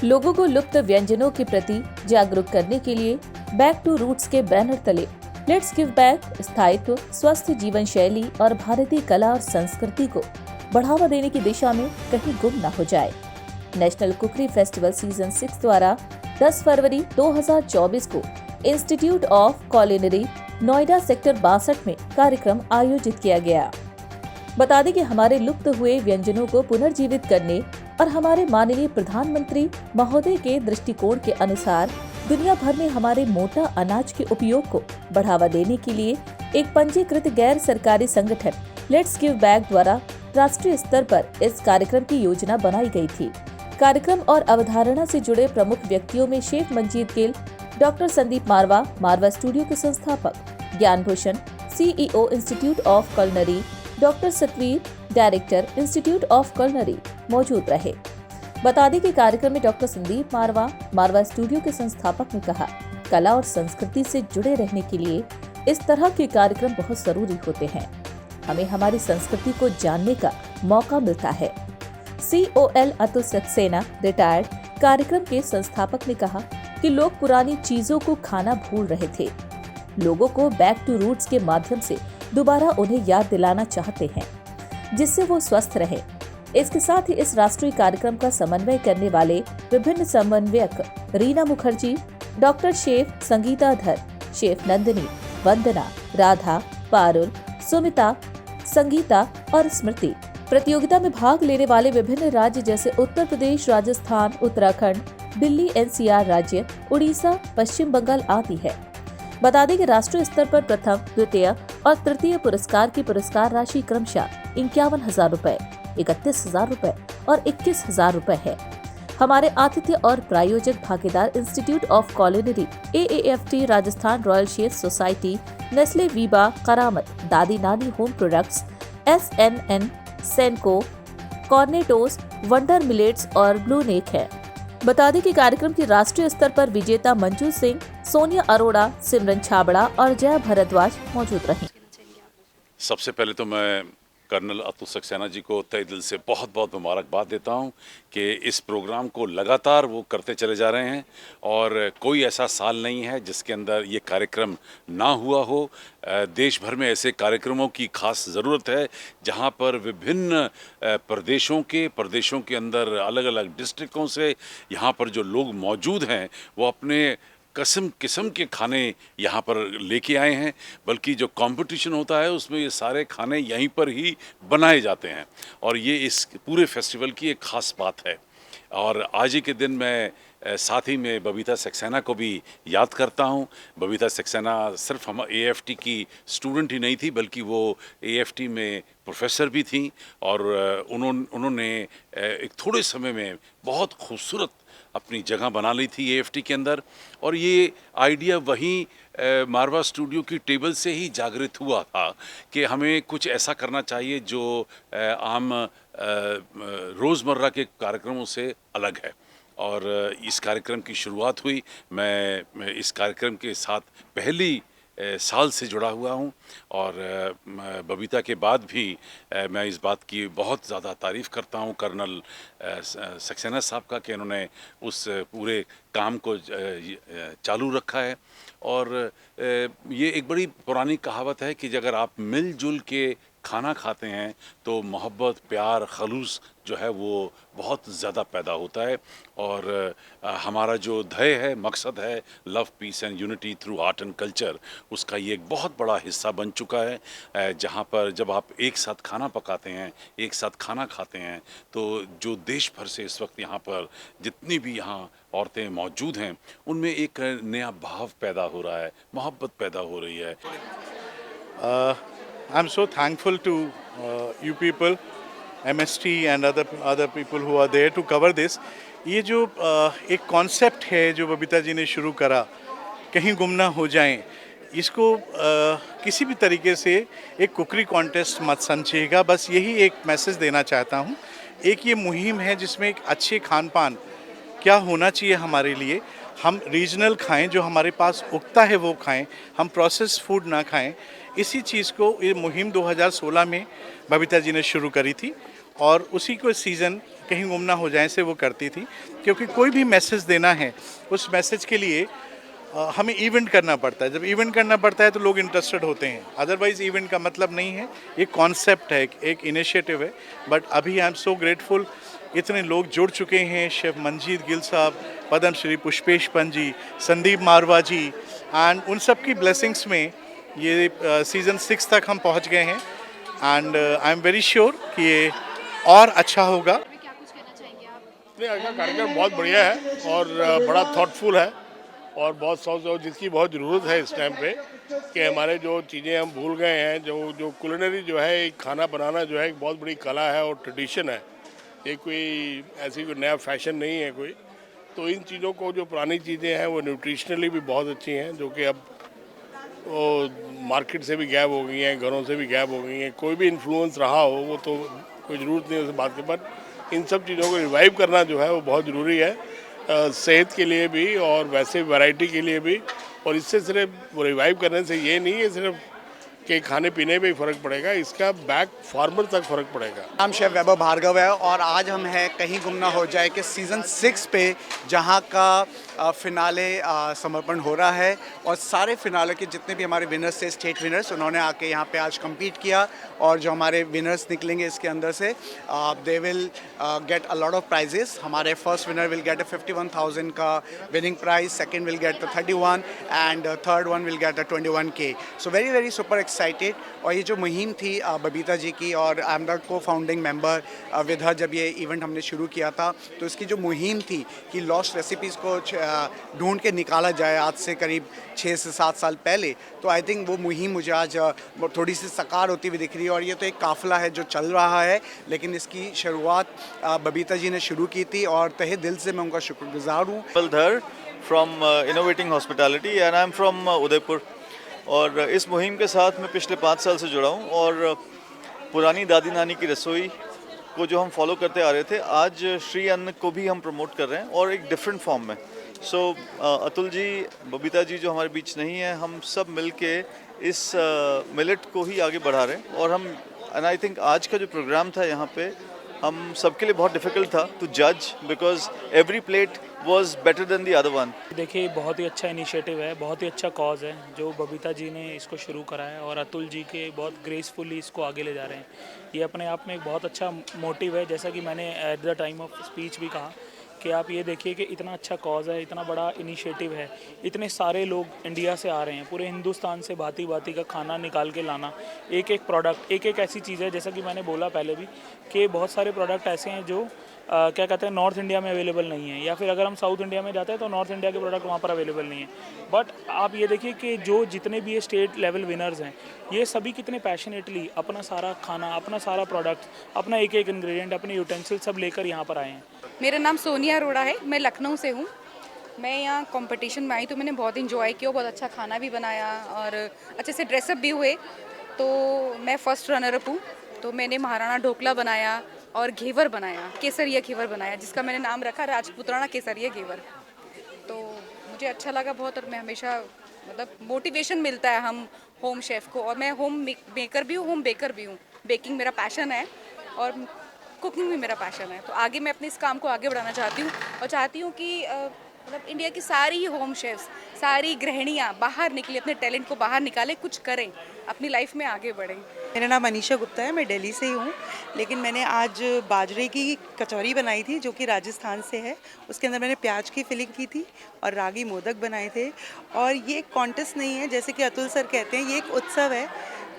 लोगों को लुप्त व्यंजनों के प्रति जागरूक करने के लिए बैक टू रूट्स के बैनर तले लेट्स गिव बैक स्थायित्व, स्वस्थ जीवन शैली और भारतीय कला और संस्कृति को बढ़ावा देने की दिशा में कहीं गुम न हो जाए। नेशनल कुकरी फेस्टिवल सीजन 6 द्वारा 10 फरवरी 2024 को institute of culinary Noida sector 62 में कार्यक्रम आयोजित किया गया। बता दें कि हमारे लुप्त हुए व्यंजनों को पुनर्जीवित करने और हमारे माननीय प्रधानमंत्री महोदय के दृष्टिकोण के अनुसार दुनिया भर में हमारे मोटा अनाज के उपयोग को बढ़ावा देने के लिए एक पंजीकृत गैर सरकारी संगठन लेट्स गिव बैक द्वारा राष्ट्रीय स्तर पर इस कार्यक्रम की योजना बनाई गई थी। कार्यक्रम और अवधारणा से जुड़े प्रमुख व्यक्तियों में chef Manjeet Gill, doctor Sandeep Marwah, Marwah studio के संस्थापक, Gyan Bhushan, CEO institute of culinary, doctor Satvir, director institute of culinary मौजूद रहे। बता दें कि कार्यक्रम में डॉक्टर संदीप मारवा, मारवा स्टूडियो के संस्थापक ने कहा, कला और संस्कृति से जुड़े रहने के लिए इस तरह के कार्यक्रम बहुत जरूरी होते हैं। हमें हमारी संस्कृति को जानने का मौका मिलता है। COL अतुल सक्सेना, रिटायर्ड, कार्यक्रम के संस्थापक ने कहा कि लोग पुरानी चीजों को खाना भूल रहे थे। लोगों को बैक टू रूट्स के माध्यम से दोबारा उन्हें याद दिलाना चाहते हैं, जिससे वो स्वस्थ रहे। इसके साथ ही इस राष्ट्रीय कार्यक्रम का समन्वय करने वाले विभिन्न समन्वयक रीना मुखर्जी, डॉक्टर शेफ संगीता धर, शेफ नंदिनी, वंदना, राधा, पारुल, सुमिता, संगीता और स्मृति, प्रतियोगिता में भाग लेने वाले विभिन्न राज्य जैसे उत्तर प्रदेश, राजस्थान, उत्तराखंड, दिल्ली, NCR राज्य, उड़ीसा, पश्चिम बंगाल आदि है। बता दें कि राष्ट्रीय स्तर पर प्रथम, द्वितीय और तृतीय पुरस्कार की पुरस्कार राशि क्रमशः 51,000 रूपए, 31,000 रूपए और 21,000 रूपए है। हमारे आतिथ्य और प्रायोजक भागीदार institute of culinary, AAFT, Rajasthan royal chef society, Nestle Veeba, Karamat, Dadi Nani home products, SNN, Senco, Cornettos, wonder millets और ब्लू नेक है। बता दें कि कार्यक्रम की राष्ट्रीय स्तर पर विजेता मंजू सिंह, सोनिया अरोड़ा, सिमरन छाबड़ा और जया भारद्वाज मौजूद रहीं। सबसे पहले तो मैं कर्नल अतुल सक्सेना जी को तहे दिल से बहुत बहुत मुबारकबाद देता हूं कि इस प्रोग्राम को लगातार वो करते चले जा रहे हैं और कोई ऐसा साल नहीं है जिसके अंदर ये कार्यक्रम ना हुआ हो। देश भर में ऐसे कार्यक्रमों की खास ज़रूरत है जहां पर विभिन्न प्रदेशों के अंदर अलग अलग डिस्ट्रिक्टों से यहाँ पर जो लोग मौजूद हैं वो अपने किस्म के खाने यहाँ पर लेके आए हैं, बल्कि जो कंपटीशन होता है उसमें ये सारे खाने यहीं पर ही बनाए जाते हैं और ये इस पूरे फेस्टिवल की एक ख़ास बात है। और आज ही के दिन मैं साथ ही में बबीता सक्सेना को भी याद करता हूँ। बबीता सक्सेना सिर्फ हम AFT की स्टूडेंट ही नहीं थी, बल्कि वो AFT में प्रोफेसर भी थी और उन्होंने एक थोड़े समय में बहुत खूबसूरत अपनी जगह बना ली थी AFT के अंदर। और ये आइडिया वहीं मारवा स्टूडियो की टेबल से ही जागृत हुआ था कि हमें कुछ ऐसा करना चाहिए जो आम रोज़मर्रा के कार्यक्रमों से अलग है। और इस कार्यक्रम की शुरुआत हुई। मैं इस कार्यक्रम के साथ पहली साल से जुड़ा हुआ हूं और बबीता के बाद भी मैं इस बात की बहुत ज़्यादा तारीफ़ करता हूं कर्नल सक्सेना साहब का कि उन्होंने उस पूरे काम को चालू रखा है। और ये एक बड़ी पुरानी कहावत है कि अगर आप मिलजुल के खाना खाते हैं तो मोहब्बत, प्यार, खलूस जो है वो बहुत ज़्यादा पैदा होता है। और हमारा जो ध्येय है, मकसद है, love, peace and unity through art and culture, उसका ये एक बहुत बड़ा हिस्सा बन चुका है। जहाँ पर जब आप एक साथ खाना पकाते हैं, एक साथ खाना खाते हैं, तो जो देश भर से इस वक्त यहाँ पर जितनी भी यहाँ औरतें मौजूद हैं उनमें एक नया भाव पैदा हो रहा है, मोहब्बत पैदा हो रही है। I'm so thankful to you people, MST and other people who are there to cover this. ये जो एक कॉन्सेप्ट है जो बबीता जी ने शुरू करा, कहीं गुम ना हो जाएं, इसको किसी भी तरीके से एक कुकरी कॉन्टेस्ट मत समझिएगा। बस यही एक मैसेज देना चाहता हूँ। एक ये मुहिम है जिसमें एक अच्छे खान पान क्या होना चाहिए हमारे लिए। हम रीजनल खाएं, जो हमारे पास उगता है वो खाएं, हम प्रोसेस फूड ना खाएं। इसी चीज़ को ये मुहिम 2016 में बबीता जी ने शुरू करी थी और उसी को सीज़न कहीं गुम ना हो जाए से वो करती थी, क्योंकि कोई भी मैसेज देना है उस मैसेज के लिए हमें इवेंट करना पड़ता है। जब इवेंट करना पड़ता है तो लोग इंटरेस्टेड होते हैं, अदरवाइज इवेंट का मतलब नहीं है। ये कॉन्सेप्ट है, एक इनिशिएटिव है। बट अभी आई एम सो ग्रेटफुल, इतने लोग जुड़ चुके हैं, शेफ मंजीत गिल साहब, पद्म श्री पुष्पेश पंत जी, संदीप मारवा जी, एंड उन सब की ब्लेसिंग्स में ये सीज़न 6 तक हम पहुंच गए हैं। And I am very sure कि ये और अच्छा होगा। नहीं, आज का कार्यक्रम बहुत बढ़िया है और बड़ा थॉटफुल है और बहुत सोच जिसकी बहुत ज़रूरत है इस टाइम पे, कि हमारे जो चीज़ें हम भूल गए हैं, जो कुलिनरी जो है, एक खाना बनाना जो है एक बहुत बड़ी कला है और ट्रेडिशन है। ये कोई ऐसी कोई नया फैशन नहीं है कोई। तो इन चीज़ों को, जो पुरानी चीज़ें हैं वो न्यूट्रिशनली भी बहुत अच्छी हैं, जो कि अब वो मार्केट से भी गायब हो गई हैं, घरों से भी गायब हो गई हैं। कोई भी इन्फ्लुएंस रहा हो वो तो कोई ज़रूरत नहीं है उस बात की, बट इन सब चीज़ों को रिवाइव करना जो है वो बहुत ज़रूरी है, सेहत के लिए भी और वैसे वैरायटी के लिए भी। और इससे सिर्फ वो रिवाइव करने से ये नहीं है सिर्फ कि खाने पीने पे ही फ़र्क पड़ेगा, इसका बैक फार्मर तक फ़र्क पड़ेगा। नाम शेफ वैभव भार्गव है और आज हम हैं कहीं गुम ना हो जाए कि सीज़न 6 पे, जहां का फिनाले समर्पण हो रहा है। और सारे फिनाले के जितने भी हमारे विनर्स थे, स्टेट विनर्स, उन्होंने आके यहाँ पे आज compete किया। और जो हमारे विनर्स निकलेंगे इसके अंदर से, they will get a lot of prizes. हमारे first winner will get a 51,000 का winning prize, second will get a 31 and third one will get a 21K। So very very super excited. और ये जो मुहिम थी बबीता जी की, और I am the co founding member with her, जब ये इवेंट हमने शुरू किया था तो इसकी जो मुहिम थी कि लॉस्ट रेसिपीज़ को ढूंढ के निकाला जाए, आज से करीब 6 से 7 साल पहले, तो आई थिंक वो मुहिम मुझे आज थोड़ी सी साकार होती हुई दिख रही है। और ये तो एक काफ़िला है जो चल रहा है, लेकिन इसकी शुरुआत बबीता जी ने शुरू की थी और तहे दिल से मैं उनका शुक्रगुजार हूँ। Dhar from Innovating Hospitality and I'm from Udaipur। और इस मुहिम के साथ मैं पिछले 5 साल से जुड़ा हूँ और पुरानी दादी नानी की रसोई को जो हम फॉलो करते आ रहे थे, आज श्री अन्न को भी हम प्रमोट कर रहे हैं और एक डिफरेंट फॉर्म में। सो अतुल जी, बबीता जी जो हमारे बीच नहीं है, हम सब मिल के इस मिलेट को ही आगे बढ़ा रहे हैं। और हम एंड आई थिंक आज का जो प्रोग्राम था यहाँ पे हम सबके लिए बहुत डिफ़िकल्ट था टू जज, because every plate was better than the other one. देखिए, बहुत ही अच्छा इनिशिएटिव है, बहुत ही अच्छा कॉज है जो बबीता जी ने इसको शुरू करा है और अतुल जी के बहुत ग्रेसफुली इसको आगे ले जा रहे हैं। ये अपने आप में एक बहुत अच्छा मोटिव है, जैसा कि मैंने at the time of speech भी कहा कि आप ये देखिए कि इतना अच्छा कॉज है, इतना बड़ा इनिशिएटिव है, इतने सारे लोग इंडिया से आ रहे हैं, पूरे हिंदुस्तान से भांति भांति का खाना निकाल के लाना, एक एक प्रोडक्ट, एक एक ऐसी चीज़ है, जैसा कि मैंने बोला पहले भी कि बहुत सारे प्रोडक्ट ऐसे हैं जो क्या कहते हैं नॉर्थ इंडिया में अवेलेबल नहीं है, या फिर अगर हम साउथ इंडिया में जाते हैं तो नॉर्थ इंडिया के प्रोडक्ट वहाँ पर अवेलेबल नहीं है। बट आप ये देखिए कि जो जितने भी ये स्टेट लेवल विनर्स हैं, ये सभी कितने पैशनेटली अपना सारा खाना, अपना सारा प्रोडक्ट, अपना एक एक इंग्रेडिएंट, अपने यूटेंसिल सब लेकर यहाँ पर आए हैं। मेरा नाम सोनिया अरोड़ा है, मैं लखनऊ से हूँ। मैं यहाँ कंपटीशन में आई तो मैंने बहुत इंजॉय किया, बहुत अच्छा खाना भी बनाया और अच्छे से ड्रेसअप भी हुए। तो मैं फर्स्ट रनर अप हूँ, तो मैंने महाराणा ढोकला बनाया और घेवर बनाया, केसरिया घेवर बनाया, जिसका मैंने नाम रखा राजपुत्राणा केसरिया घेवर। तो मुझे अच्छा लगा बहुत, और मैं हमेशा मतलब मोटिवेशन मिलता है हम होम शेफ़ को। और मैं होम मेकर भी हूँ, होम बेकर भी हूँ। बेकिंग मेरा पैशन है और कुकिंग भी मेरा पैशन है। तो आगे मैं अपने इस काम को आगे बढ़ाना चाहती हूँ और चाहती हूँ कि मतलब इंडिया की सारी होम शेफ्स, सारी गृहिणियाँ बाहर निकले, अपने टैलेंट को बाहर निकालें, कुछ करें, अपनी लाइफ में आगे बढ़ें। मेरा नाम अनीशा गुप्ता है, मैं दिल्ली से ही हूँ, लेकिन मैंने आज बाजरे की कचौरी बनाई थी जो कि राजस्थान से है। उसके अंदर मैंने प्याज की फिलिंग की थी और रागी मोदक बनाए थे। और ये एक कॉन्टेस्ट नहीं है, जैसे कि अतुल सर कहते हैं, ये एक उत्सव है।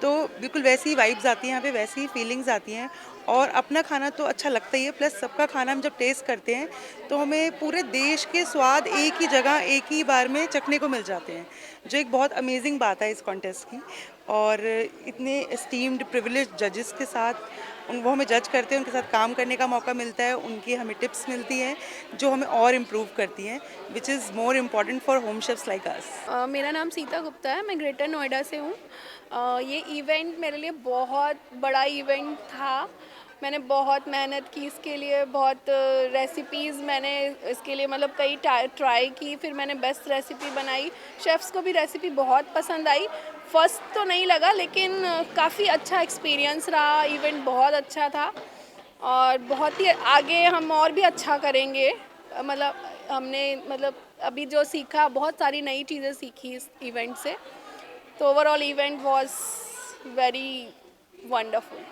तो बिल्कुल वैसी वाइब्स आती हैं यहाँ पे, वैसी फीलिंग्स आती हैं। और अपना खाना तो अच्छा लगता ही है, प्लस सबका खाना हम जब टेस्ट करते हैं तो हमें पूरे देश के स्वाद एक ही जगह एक ही बार में चखने को मिल जाते हैं, जो एक बहुत अमेजिंग बात है इस कॉन्टेस्ट की। और इतने एस्टीम्ड प्रिविलेज जजेस के साथ वो हमें जज करते हैं, उनके साथ काम करने का मौका मिलता है, उनकी हमें टिप्स मिलती हैं जो हमें और इम्प्रूव करती हैं, which is more important for home chefs like us. मेरा नाम सीता गुप्ता है, मैं ग्रेटर नोएडा से हूँ। ये इवेंट मेरे लिए बहुत बड़ा इवेंट था। मैंने बहुत मेहनत की इसके लिए, बहुत रेसिपीज़ मैंने इसके लिए मतलब कई ट्राई की, फिर मैंने बेस्ट रेसिपी बनाई। शेफ़्स को भी रेसिपी बहुत पसंद आई। फर्स्ट तो नहीं लगा, लेकिन काफ़ी अच्छा एक्सपीरियंस रहा, इवेंट बहुत अच्छा था। और बहुत ही आगे हम और भी अच्छा करेंगे। मतलब हमने अभी जो सीखा, बहुत सारी नई चीज़ें सीखी इस इवेंट से। तो overall event was very wonderful.